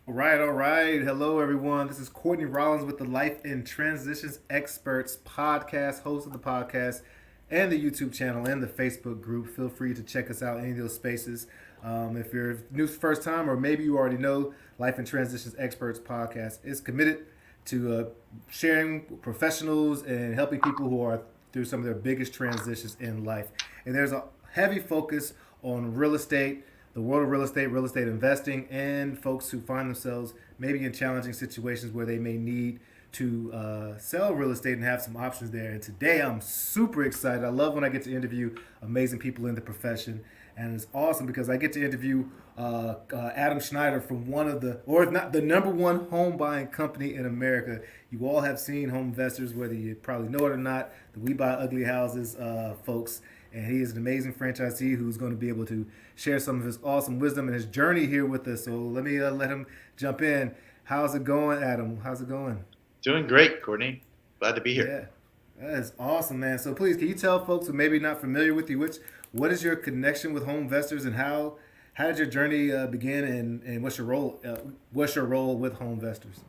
All right, all right. Hello, everyone. This is Courtney Rollins with the Life and Transitions Experts podcast, host of the podcast, and the YouTube channel and the Facebook group. Feel free to check us out in any of those spaces. If you're new first time, or maybe you already know, Life and Transitions Experts podcast is committed to sharing professionals and helping people who are through some of their biggest transitions in life. And there's a heavy focus on real estate, the world of real estate investing, and folks who find themselves maybe in challenging situations where they may need to sell real estate and have some options there. And today I'm super excited. I love when I get to interview amazing people in the profession. And it's awesome because I get to interview Adam Schneider from one of the, or if not the number one home buying company in America. You all have seen HomeVestors, whether you probably know it or not, the We Buy Ugly Houses folks. And he is an amazing franchisee who's going to be able to share some of his awesome wisdom and his journey here with us. So let me let him jump in. How's it going, Adam? How's it going? Doing great, Courtney. Glad to be here. Yeah, that is awesome, man. So please, can you tell folks who may be not familiar with you, what is your connection with Home Investors, and how did your journey begin, and what's your role with Home Investors?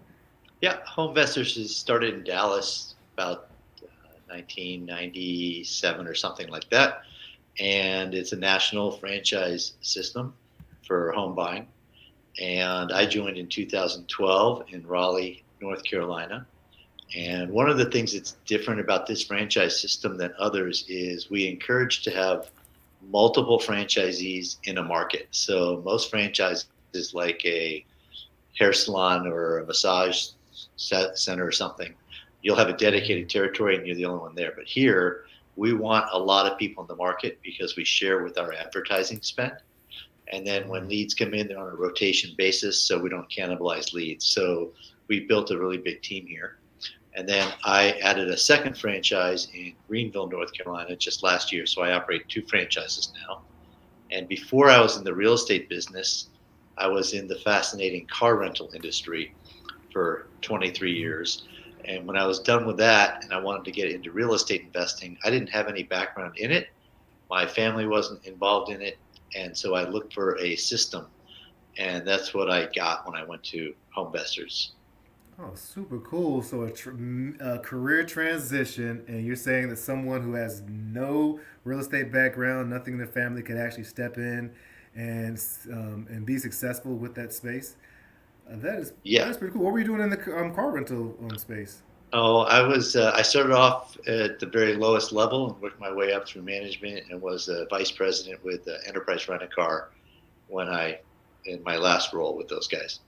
Yeah, HomeVestors has started in Dallas about 1997 or something like that, and it's a national franchise system for home buying. And I joined in 2012 in Raleigh, North Carolina. And one of the things that's different about this franchise system than others is we encourage to have multiple franchisees in a market. So most franchises, like a hair salon or a massage center or something, you'll have a dedicated territory and you're the only one there. But here, we want a lot of people in the market because we share with our advertising spend. And then when leads come in, they're on a rotation basis, so we don't cannibalize leads. So we built a really big team here. And then I added a second franchise in Greenville, North Carolina, just last year. So I operate two franchises now. And before I was in the real estate business, I was in the fascinating car rental industry for 23 years. And when I was done with that and I wanted to get into real estate investing, I didn't have any background in it. My family wasn't involved in it. And so I looked for a system. And that's what I got when I went to HomeVestors. Oh, super cool. So a career transition, and you're saying that someone who has no real estate background, nothing in the family, can actually step in and be successful with that space. That Yeah. is pretty cool. What were you doing in the car rental space? Oh, I started off at the very lowest level and worked my way up through management and was a vice president with Enterprise Rent a Car in my last role with those guys.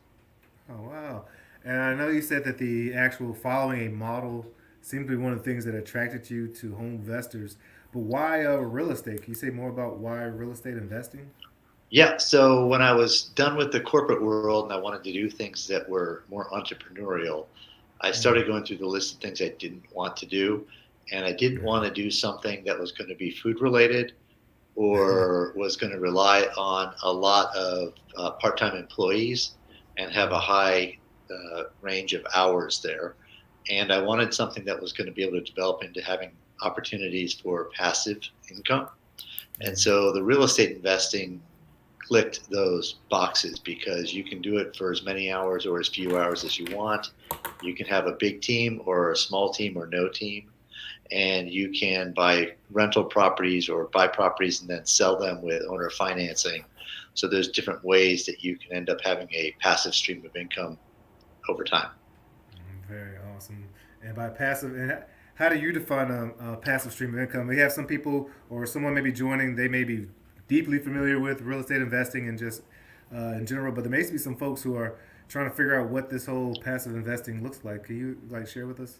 Oh, wow. And I know you said that the actual following a model seemed to be one of the things that attracted you to home investors. But why real estate? Can you say more about why real estate investing? Yeah. So when I was done with the corporate world and I wanted to do things that were more entrepreneurial, I started going through the list of things I didn't want to do. And I didn't want to do something that was going to be food related or was going to rely on a lot of part-time employees and have a high range of hours there. And I wanted something that was going to be able to develop into having opportunities for passive income. And so the real estate investing clicked those boxes because you can do it for as many hours or as few hours as you want. You can have a big team or a small team or no team. And you can buy rental properties or buy properties and then sell them with owner financing. So there's different ways that you can end up having a passive stream of income over time. Very awesome. And by passive, and how do you define a passive stream of income? We have some people or someone may be joining, they may be deeply familiar with real estate investing and just in general, but there may be some folks who are trying to figure out what this whole passive investing looks like. Can you share with us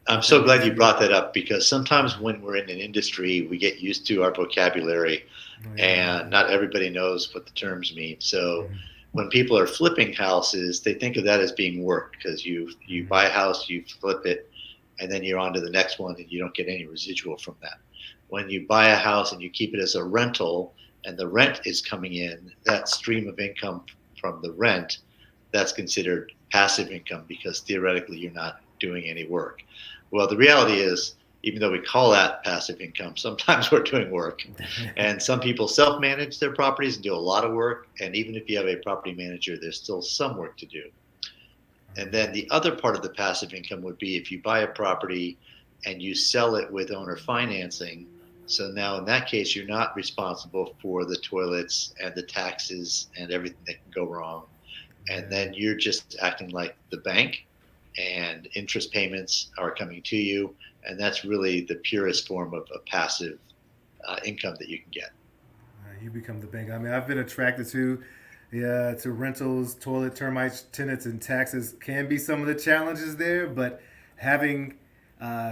I'm what that so glad means you for you? brought that up because sometimes when we're in an industry, we get used to our vocabulary Oh, yeah. and not everybody knows what the terms mean. So when people are flipping houses, they think of that as being work because you buy a house, you flip it, and then you're on to the next one and you don't get any residual from that. When you buy a house and you keep it as a rental and the rent is coming in, that stream of income from the rent, that's considered passive income because theoretically you're not doing any work. Well, the reality is even though we call that passive income, sometimes we're doing work. And some people self-manage their properties and do a lot of work. And even if you have a property manager, there's still some work to do. And then the other part of the passive income would be if you buy a property and you sell it with owner financing. So now in that case, you're not responsible for the toilets and the taxes and everything that can go wrong. And then you're just acting like the bank, and interest payments are coming to you. And that's really the purest form of a passive income that you can get. You become the bank. I mean, I've been attracted to, yeah, to rentals, toilet, termites, tenants, and taxes can be some of the challenges there, but having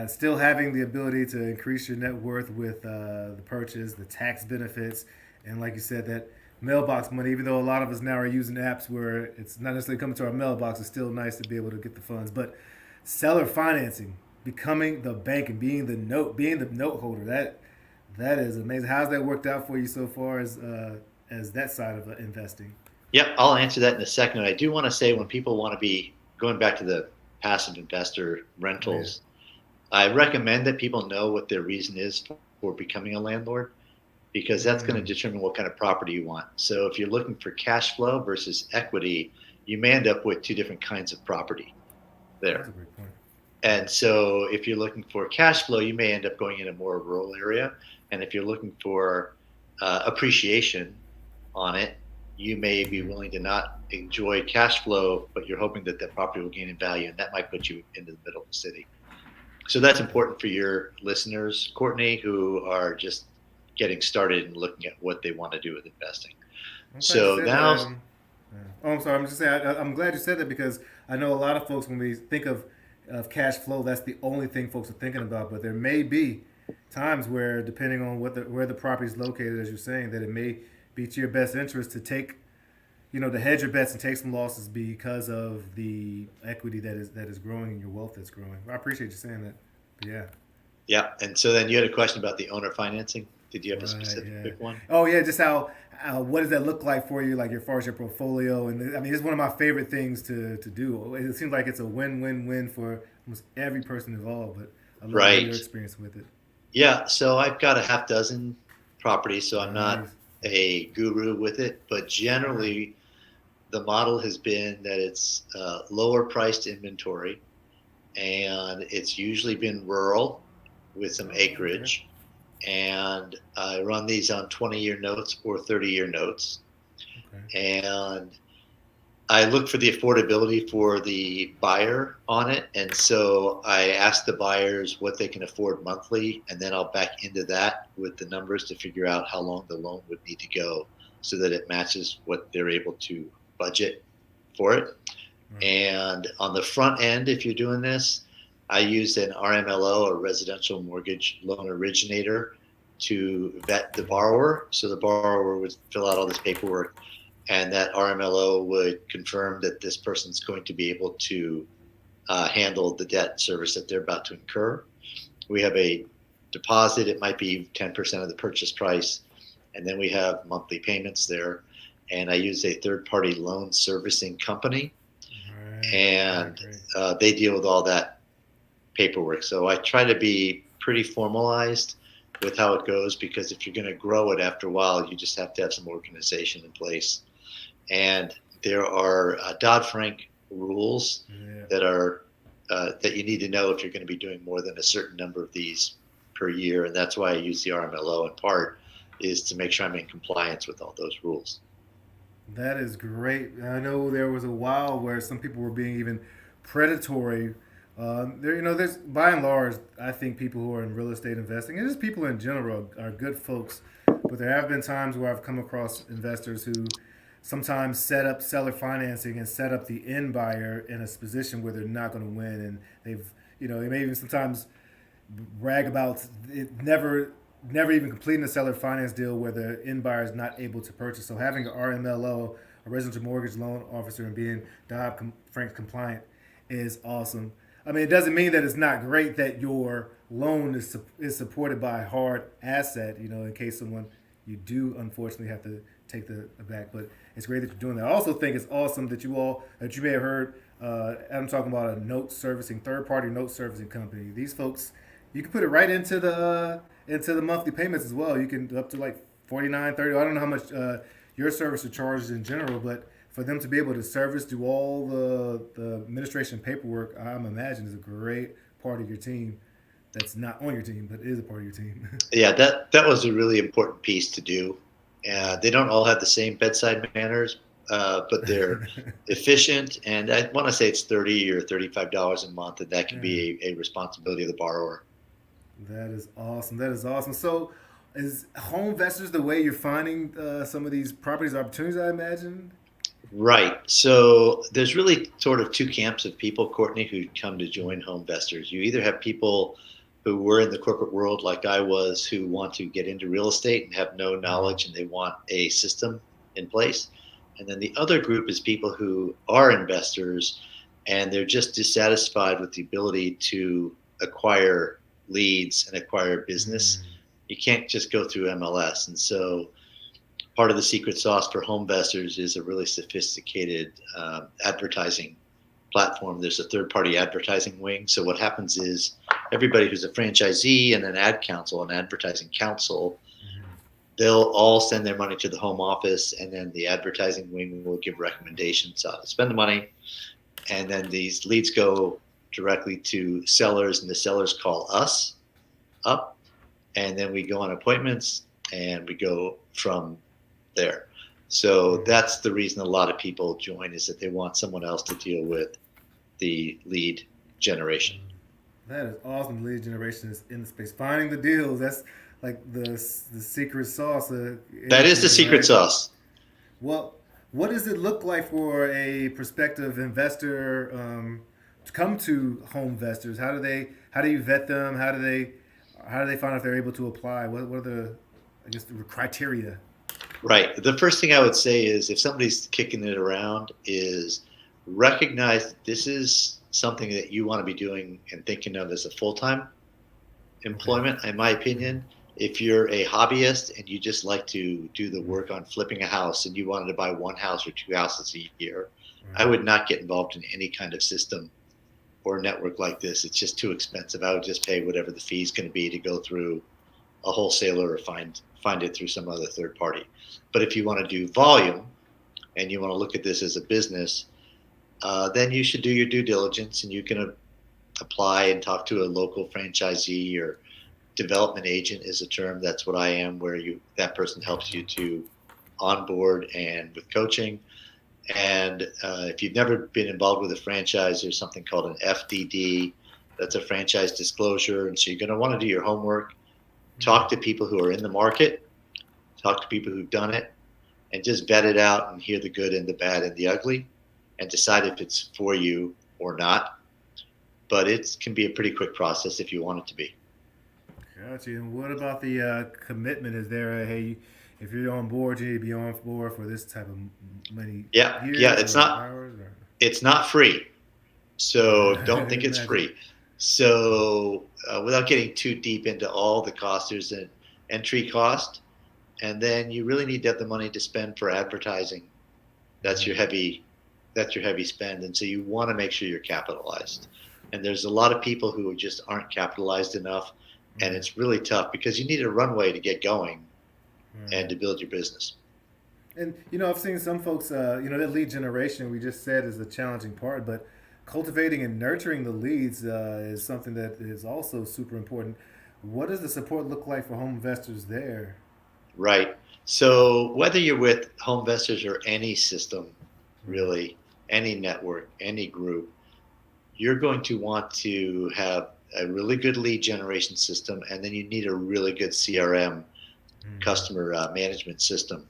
still having the ability to increase your net worth with the purchase, the tax benefits, and like you said, that mailbox money. Even though a lot of us now are using apps where it's not necessarily coming to our mailbox, it's still nice to be able to get the funds. But seller financing, becoming the bank and being the note holder, that is amazing. How's that worked out for you so far as that side of investing? Yep, I'll answer that in a second. I do want to say when people want to be going back to the passive investor Oh yeah. rentals, I recommend that people know what their reason is for becoming a landlord, because that's going to Mm, determine what kind of property you want. So if you're looking for cash flow versus equity, you may end up with two different kinds of property that's a there. great point. And so if you're looking for cash flow, you may end up going in a more rural area. And if you're looking for appreciation on it, you may be Hmm. willing to not enjoy cash flow, but you're hoping that that property will gain in value, and that might put you into the middle of the city. So that's Okay. important for your listeners, Courtney, who are just getting started and looking at what they want to do with investing. I'm glad you So said that, now, Adam. Yeah. Oh, I'm sorry. I'm just saying. I'm glad you said that because I know a lot of folks when we think of cash flow, that's the only thing folks are thinking about. But there may be times where, depending on where the property is located, as you're saying, that it may be to your best interest to take, to hedge your bets and take some losses because of the equity that is growing and your wealth that's growing. I appreciate you saying that. But yeah. yeah. And so then you had a question about the owner financing. Did you have a Right. Yeah. specific one? Oh yeah. Just how what does that look like for you? Like as far as your portfolio, and I mean, it's one of my favorite things to do. It seems like it's a win-win-win for almost every person involved. But I'd love to hear your Right. experience with it. Yeah. So I've got a half dozen properties, so I'm not Nice. a guru with it, but Right. generally the model has been that it's lower priced inventory, and it's usually been rural with some Oh wow. Okay. acreage. And I run these on 20-year notes or 30-year notes. Okay. And I look for the affordability for the buyer on it. And so I ask the buyers what they can afford monthly, and then I'll back into that with the numbers to figure out how long the loan would need to go so that it matches what they're able to budget for it. Right. And on the front end, if you're doing this, I use an RMLO, a residential mortgage loan originator, to vet the borrower. So the borrower would fill out all this paperwork, and that RMLO would confirm that this person's going to be able to handle the debt service that they're about to incur. We have a deposit, it might be 10% of the purchase price, and then we have monthly payments there. And I use a third party loan servicing company, Right. Great. and Great. they deal with all that paperwork. So I try to be pretty formalized with how it goes, because if you're going to grow it after a while, you just have to have some organization in place. And there are Dodd-Frank rules Yeah. that you need to know if you're going to be doing more than a certain number of these per year, and that's why I use the RMLO in part, is to make sure I'm in compliance with all those rules. That is great. I know there was a while where some people were being even predatory. There's by and large, I think people who are in real estate investing, and just people in general, are good folks. But there have been times where I've come across investors who sometimes set up seller financing and set up the end buyer in a position where they're not going to win, and they may even sometimes brag about it never even completing a seller finance deal where the end buyer is not able to purchase. So having an RMLO, a residential mortgage loan officer, and being Dodd-Frank compliant is awesome. I mean, it doesn't mean that it's not great that your loan is supported by a hard asset. In case you do unfortunately have to take the back, but it's great that you're doing that. I also think it's awesome that you may have heard. I'm talking about a note servicing third party note servicing company. These folks You can put it right into the monthly payments as well. You can up to like 49, 30. I don't know how much your service charges in general, but for them to be able to service, do all the administration paperwork, I'm imagine is a great part of your team. That's not on your team, but is a part of your team. Yeah, that was a really important piece to do. They don't all have the same bedside manners, but they're efficient. And I want to say it's $30 or $35 a month, and that can Yeah. be a responsibility of the borrower. That is awesome. That is awesome. So, is HomeVestors the way you're finding some of these properties opportunities? I imagine. Right. So there's really sort of two camps of people, Courtney, who come to join HomeVestors. You either have people who were in the corporate world like I was, who want to get into real estate and have no knowledge and they want a system in place. And then the other group is people who are investors and they're just dissatisfied with the ability to acquire leads and acquire business. Mm. You can't just go through MLS. And so part of the secret sauce for HomeVestors is a really sophisticated advertising platform. There's a third-party advertising wing. So what happens is everybody who's a franchisee and an ad council, an advertising council, they'll all send their money to the home office, and then the advertising wing will give recommendations on how to spend the money. And then these leads go directly to sellers, and the sellers call us up, and then we go on appointments, and we go from there. So that's the reason a lot of people join, is that they want someone else to deal with the lead generation. That is awesome. Lead generation is in the space. Finding the deals. That's like the secret sauce of That is the anything, secret right? sauce. Well, what does it look like for a prospective investor to come to home investors? How do you vet them? How do they find out if they're able to apply? What are the I guess the criteria? Right. The first thing I would say is, if somebody's kicking it around, is recognize that this is something that you want to be doing and thinking of as a full-time Okay. employment, in my opinion. If you're a hobbyist and you just like to do the work on flipping a house and you wanted to buy one house or two houses a year, I Right. would not get involved in any kind of system or network like this. It's just too expensive. I would just pay whatever the fee is going to be to go through a wholesaler or find it through some other third party. But if you want to do volume and you want to look at this as a business, then you should do your due diligence, and you can apply and talk to a local franchisee, or development agent is a term. That's what I am, where that person helps you to onboard and with coaching. And if you've never been involved with a franchise, there's something called an FDD. That's a franchise disclosure. And so you're going to want to do your homework, talk to people who are in the market, talk to people who've done it, and just vet it out and hear the good and the bad and the ugly, and decide if it's for you or not. But it can be a pretty quick process if you want it to be. Gotcha. And what about the commitment? Is there a hey, if you're on board, you need to be on board for this type of many Yeah, years or hours? Or it's not free. So don't think it's imagine. free. So without getting too deep into all the costs, there's an entry cost, and then you really need to have the money to spend for advertising. That's your heavy that's your heavy spend, and so you want to make sure you're capitalized. And there's a lot of people who just aren't capitalized enough, and Right. it's really tough because you need a runway to get going and Right. to build your business. And I've seen some folks. That lead generation we just said is the challenging part, but cultivating and nurturing the leads is something that is also super important. What does the support look like for home investors there? Right. So whether you're with HomeVestors or any system, Right. really, any network, any group, you're going to want to have a really good lead generation system, and then you need a really good CRM, Mm-hmm. customer management system,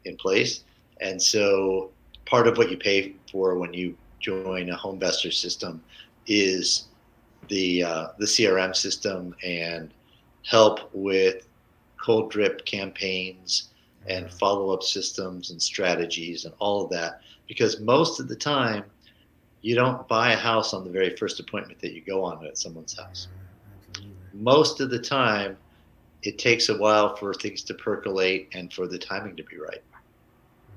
in place. And so part of what you pay for when you join a HomeVestor system is the CRM system and help with cold drip campaigns and follow up systems and strategies and all of that. Because most of the time, you don't buy a house on the very first appointment that you go on at someone's house. Absolutely. Most of the time, it takes a while for things to percolate and for the timing to be right.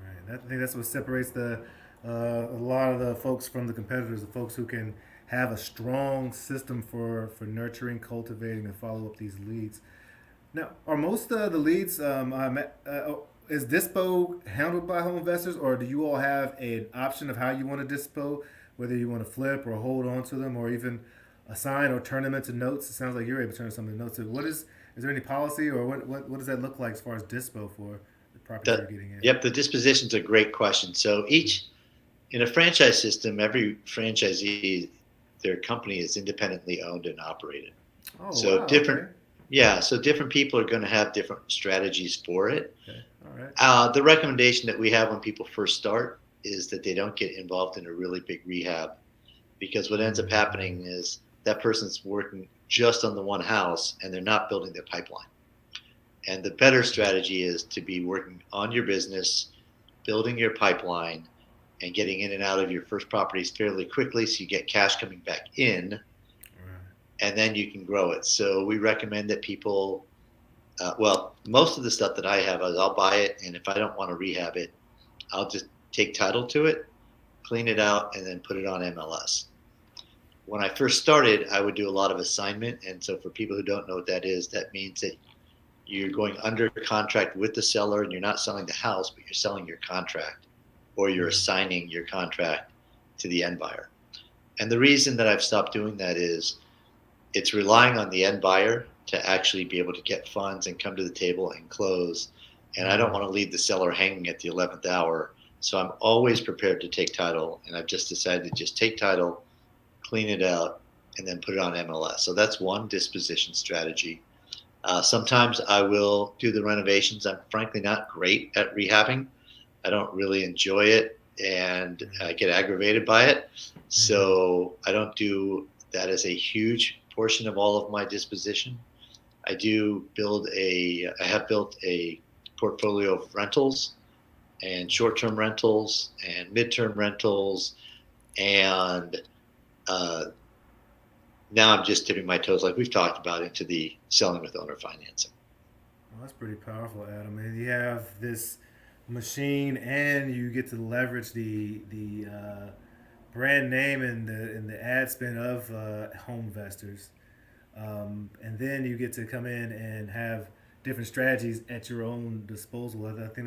Right. I think that's what separates a lot of the folks from the competitors, the folks who can have a strong system for nurturing, cultivating, and follow up these leads. Now, are most of the leads is dispo handled by home investors, or do you all have an option of how you want to dispo, whether you want to flip or hold on to them, or even assign or turn them into notes? It sounds like you're able to turn some into notes. So what is there any policy, or what does that look like as far as dispo for the properties you're getting in? Yep, the disposition's a great question. So in a franchise system, every franchisee, their company is independently owned and operated. Oh, So wow. different, Okay. yeah. So different people are going to have different strategies for it. Okay. All right. The recommendation that we have when people first start is that they don't get involved in a really big rehab, because what ends up happening is that person's working just on the one house and they're not building their pipeline. And the better strategy is to be working on your business, building your pipeline, and getting in and out of your first properties fairly quickly so you get cash coming back in, Right. and then you can grow it. So we recommend that people, well, most of the stuff that I have is I'll buy it, and if I don't want to rehab it, I'll just take title to it, clean it out, and then put it on MLS. When I first started, I would do a lot of assignment. And so for people who don't know what that is, that means that you're going under contract with the seller and you're not selling the house, but you're selling your contract, or you're assigning your contract to the end buyer. And the reason that I've stopped doing that is it's relying on the end buyer to actually be able to get funds and come to the table and close. And I don't want to leave the seller hanging at the 11th hour. So I'm always prepared to take title. And I've just decided to just take title, clean it out, and then put it on MLS. So that's one disposition strategy. Sometimes I will do the renovations. I'm frankly not great at rehabbing. I don't really enjoy it, and I get aggravated by it. So I don't do that as a huge portion of all of my disposition. I have built a portfolio of rentals and short-term rentals and mid-term rentals, and now I'm just tipping my toes, like we've talked about, into the selling with owner financing. Well, that's pretty powerful, Adam. And you have this machine, and you get to leverage the brand name and the ad spend of HomeVestors, and then you get to come in and have different strategies at your own disposal. I think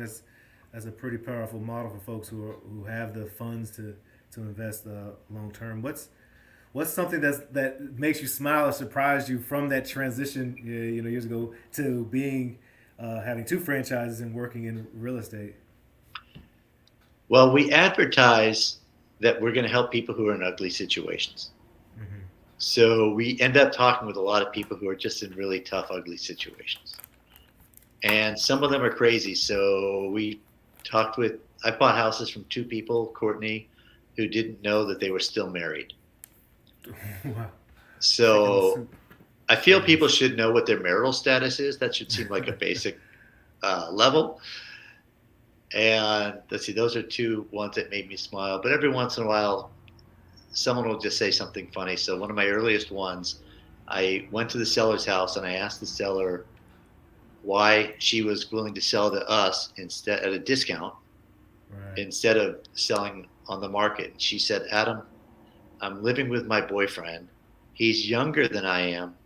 that's a pretty powerful model for folks who have the funds to invest long term. What's something that makes you smile or surprised you from that transition, years ago, to being having two franchises and working in real estate? Well, we advertise that we're going to help people who are in ugly situations. Mm-hmm. So we end up talking with a lot of people who are just in really tough, ugly situations. And some of them are crazy. So I bought houses from two people, Courtney, who didn't know that they were still married. Wow. So I feel people should know what their marital status is. That should seem like a basic level. And let's see, those are two ones that made me smile. But every once in a while, someone will just say something funny. So one of my earliest ones, I went to the seller's house and I asked the seller why she was willing to sell to us instead at a discount, Right. instead of selling on the market. And she said, Adam, I'm living with my boyfriend. He's younger than I am,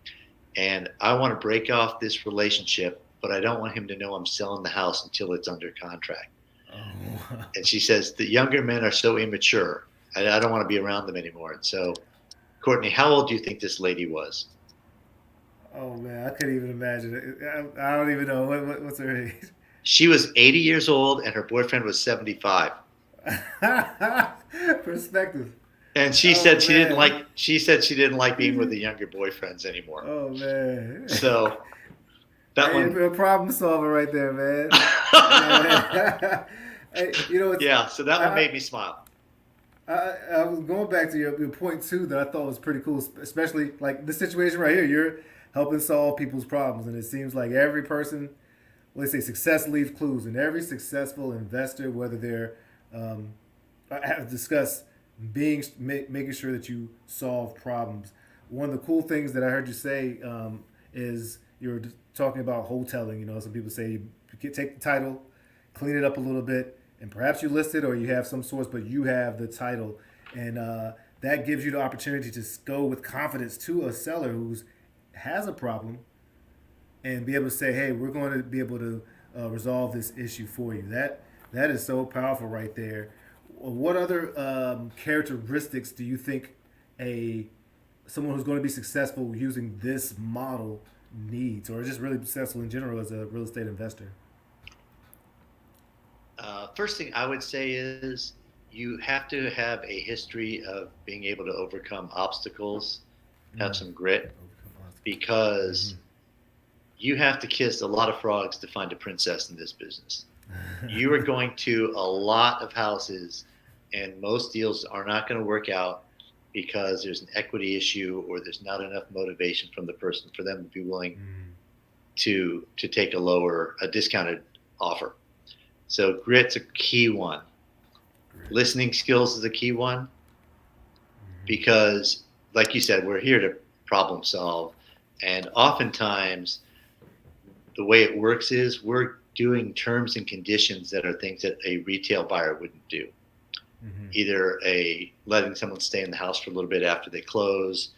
and I want to break off this relationship, but I don't want him to know I'm selling the house until it's under contract. Oh. And she says, the younger men are so immature. I don't want to be around them anymore. And so, Courtney, how old do you think this lady was? Oh man, I couldn't even imagine it. I don't even know what's her age. She was 80 years old, and her boyfriend was 75. Perspective. And she Oh said man. she said she didn't like being with the younger boyfriends anymore. Oh man. So that Hey, one, a problem solver right there, man. Yeah. Hey, yeah. So that one I, made me smile. I was going back to your point too that I thought was pretty cool, especially like the situation right here. You're helping solve people's problems, and it seems like every person, well, they say success leaves clues, and every successful investor, whether they're have discussed making sure that you solve problems. One of the cool things that I heard you say is you're talking about wholesaling. Some people say you take the title, clean it up a little bit, and perhaps you list it or you have some source, but you have the title. And that gives you the opportunity to go with confidence to a seller who has a problem and be able to say, "Hey, we're going to be able to resolve this issue for you." That is so powerful right there. What other characteristics do you think a someone who's going to be successful using this model needs, or just really successful in general as a real estate investor? First thing I would say is you have to have a history of being able to overcome obstacles, have Mm. some grit, Mm-hmm. because you have to kiss a lot of frogs to find a princess in this business. You are going to a lot of houses, and most deals are not going to work out because there's an equity issue or there's not enough motivation from the person for them to be willing Mm. to take a discounted offer. So grit's a key one. Great. Listening skills is a key one Mm-hmm. because, like you said, we're here to problem solve, and oftentimes the way it works is we're doing terms and conditions that are things that a retail buyer wouldn't do. Mm-hmm. Either a letting someone stay in the house for a little bit after they close,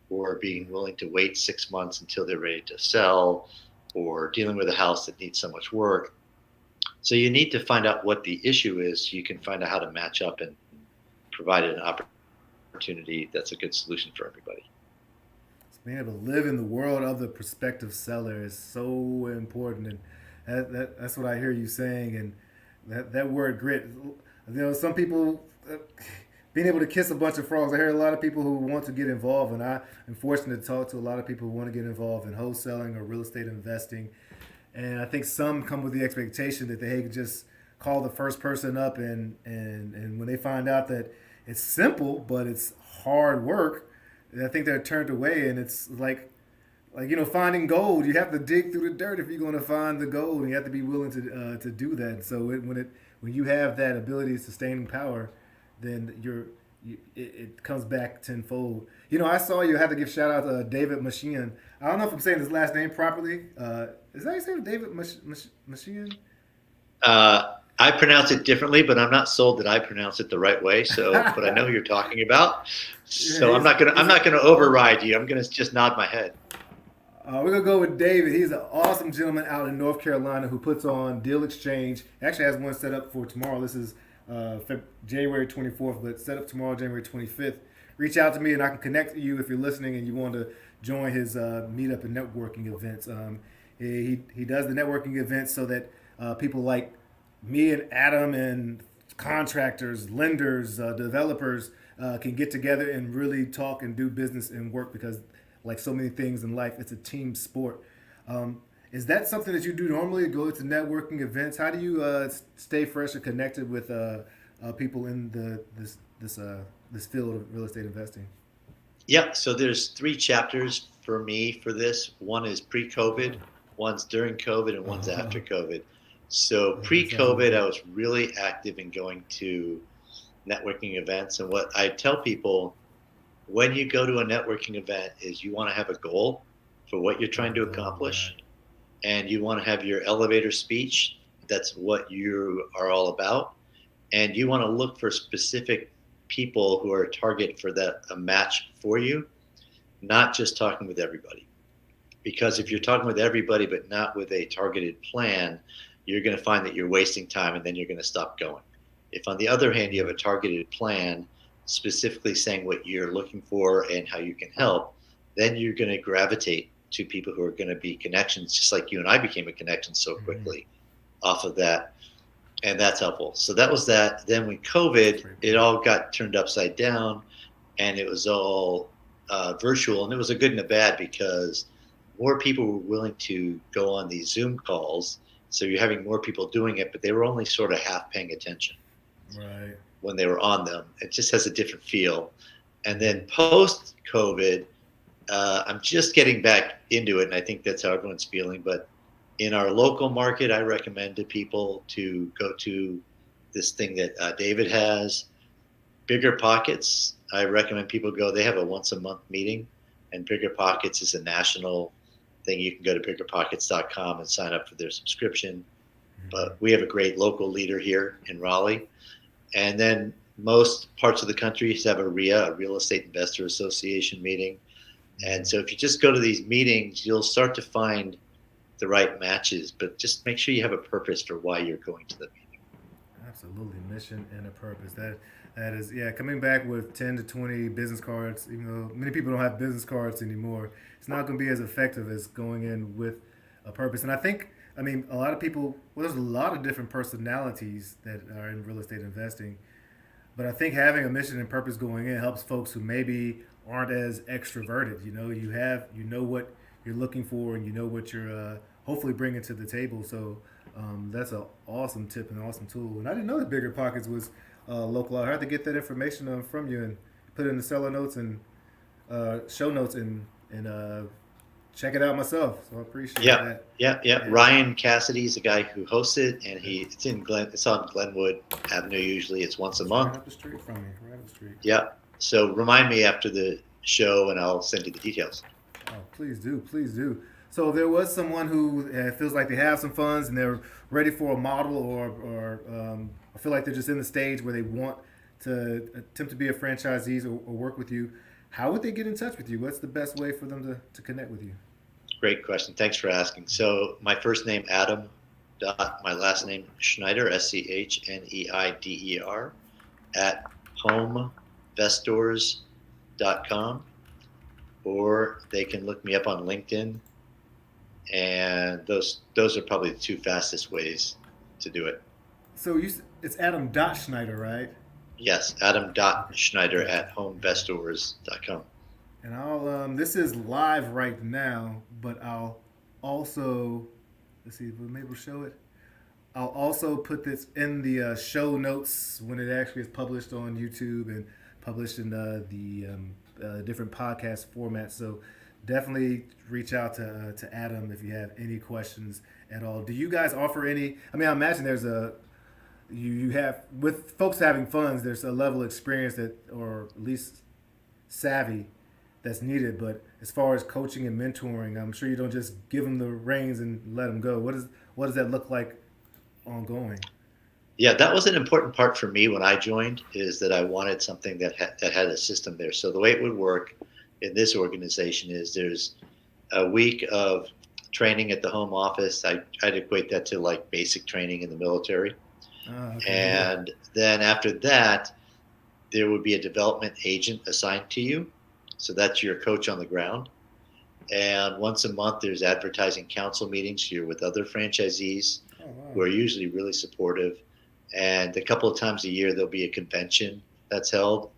or being willing to wait 6 months until they're ready to sell, or dealing with a house that needs so much work. So you need to find out what the issue is so you can find out how to match up and provide an opportunity that's a good solution for everybody. Being able to live in the world of the prospective seller is so important, and that's what I hear you saying. And that word grit, some people being able to kiss a bunch of frogs. I hear a lot of people who want to get involved, and I am fortunate to talk to a lot of people who want to get involved in wholesaling or real estate investing. And I think some come with the expectation that they can just call the first person up, and when they find out that it's simple but it's hard work, I think they're turned away. And it's like finding gold. You have to dig through the dirt if you're going to find the gold, and you have to be willing to do that. So when you have that ability, sustaining power, then it comes back tenfold. I saw you had to give shout out to David Machine. I don't know if I'm saying his last name properly. Is that his name, David Machine? I pronounce it differently, but I'm not sold that I pronounce it the right way. So, but I know who you're talking about. Yeah, So I'm not gonna override you. I'm gonna just nod my head. We're gonna go with David. He's an awesome gentleman out in North Carolina who puts on Deal Exchange. Actually, has one set up for tomorrow. This is January 24th, but set up tomorrow, January 25th. Reach out to me, and I can connect you if you're listening and you want to join his meetup and networking events. He does the networking events so that people like me and Adam and contractors, lenders, developers can get together and really talk and do business and work, because like so many things in life, it's a team sport. Is that something that you do normally? Go to networking events? How do you stay fresh and connected with people in this field of real estate investing? Yep. So there's three chapters for me for this. One is pre-COVID, one's during COVID, and one's after COVID. So That sounds really pre-COVID, I good. was really active in going to networking events. And what I tell people when you go to a networking event is you want to have a goal for what you're Have trying a to goal, right? accomplish, and you want to have your elevator speech. That's what you are all about. And you want to look for specific people who are a target for that, a match for you, not just talking with everybody. Because if you're talking with everybody but not with a targeted plan, you're going to find that you're wasting time, and then you're going to stop going. If, on the other hand, you have a targeted plan specifically saying what you're looking for and how you can help, then you're going to gravitate to people who are going to be connections, just like you and I became a connection so Mm-hmm. quickly off of that. And that's helpful. So that was that. Then when That's COVID, great it point. all got turned upside down, and it was all virtual. And it was a good and a bad, because more people were willing to go on these Zoom calls. So you're having more people doing it, but they were only sort of half paying attention Right. when they were on them. It just has a different feel. And then post COVID, I'm just getting back into it, and I think that's how everyone's feeling. But in our local market, I recommend to people to go to this thing that David has, Bigger Pockets. I recommend people go. They have a once a month meeting, and Bigger Pockets is a national thing. You can go to biggerpockets.com and sign up for their subscription. Mm-hmm. But we have a great local leader here in Raleigh. And then most parts of the country have a RIA, a Real Estate Investor Association meeting. And so if you just go to these meetings, you'll start to find the right matches, but just make sure you have a purpose for why you're going to the meeting. Absolutely, mission and a purpose. That is, yeah. Coming back with 10 to 20 business cards, even though many people don't have business cards anymore, it's not going to be as effective as going in with a purpose. And I think, I mean, a lot of people. Well, there's a lot of different personalities that are in real estate investing, but I think having a mission and purpose going in helps folks who maybe aren't as extroverted. You know what you're looking for, and you know what you're hopefully bringing to the table. So that's an awesome tip and awesome tool. And I didn't know that Bigger Pockets was local. I had to get that information from you and put it in the seller notes and show notes and check it out myself. So I appreciate that. Yeah. And, Ryan Cassidy is the guy who hosts it, and it's on Glenwood Avenue. Usually, it's once a it's month. right up the street from me. Right up the street. Yeah. So remind me after the show, and I'll send you the details. Oh, please do, please do. So if there was someone who feels like they have some funds and they're ready for a model, or I feel like they're just in the stage where they want to attempt to be a franchisee or work with you, how would they get in touch with you? What's the best way for them to connect with you? Great question. Thanks for asking. So my first name Adam, my last name Schneider, SCHNEIDER, at HomeVestors.com, or they can look me up on LinkedIn, and those are probably the two fastest ways to do it. So it's Adam Schneider, right? Yes, Adam.Schneider at HomeVestors.com. And I'll this is live right now, but I'll also maybe we'll show it. I'll also put this in the show notes when it actually is published on YouTube and published in the different podcast formats. So definitely reach out to Adam if you have any questions at all. Do you guys offer any? I mean, I imagine there's you have, with folks having funds, there's a level of experience that, or at least savvy, that's needed. But as far as coaching and mentoring, I'm sure you don't just give them the reins and let them go. What does that look like ongoing? Yeah, that was an important part for me when I joined, is that I wanted something that had a system there. So the way it would work in this organization is there's a week of training at the home office. I'd equate that to like basic training in the military. Okay. And then after that, there would be a development agent assigned to you. So that's your coach on the ground. And once a month, there's advertising council meetings here with other franchisees who are usually really supportive. And a couple of times a year, there'll be a convention that's held.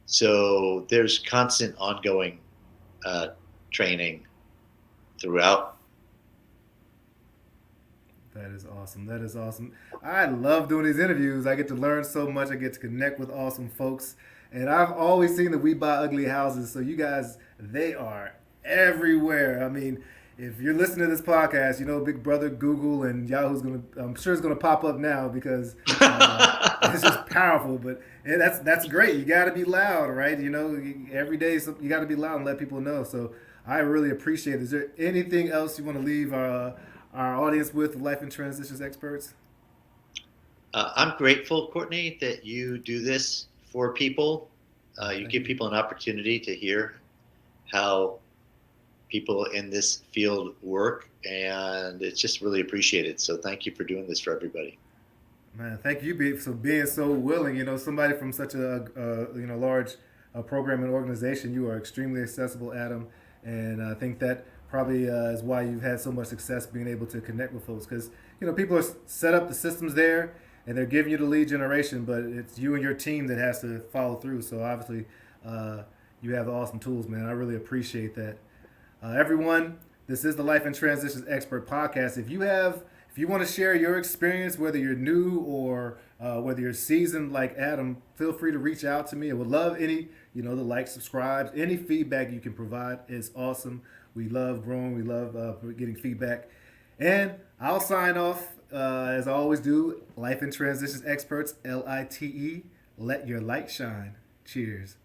So there's constant ongoing training throughout. That is awesome. That is awesome. I love doing these interviews. I get to learn so much. I get to connect with awesome folks. And I've always seen that We Buy Ugly Houses. So you guys, they are everywhere. I mean, if you're listening to this podcast, you know, Big Brother, Google, and Yahoo's I'm sure it's gonna pop up now because it's just powerful. But that's great. You got to be loud, right? You know, every day you got to be loud and let people know. So I really appreciate it. Is there anything else you want to leave our audience with, life and transitions experts? I'm grateful, Courtney, that you do this for people. You give people an opportunity to hear how people in this field work, and it's just really appreciated. So thank you for doing this for everybody. Man, thank you for being so willing. You know, somebody from such a large program and organization, you are extremely accessible, Adam, and I think that probably is why you've had so much success being able to connect with folks, because people are set up, the systems there, and they're giving you the lead generation, but it's you and your team that has to follow through. So obviously you have awesome tools, man. I really appreciate that. Everyone, this is the Life and Transitions Expert Podcast. If you want to share your experience, whether you're new or whether you're seasoned like Adam, feel free to reach out to me. I would love any, the like, subscribe, any feedback you can provide is awesome. We love growing. We love getting feedback. And I'll sign off, as I always do, Life and Transitions Experts, LITE. Let your light shine. Cheers.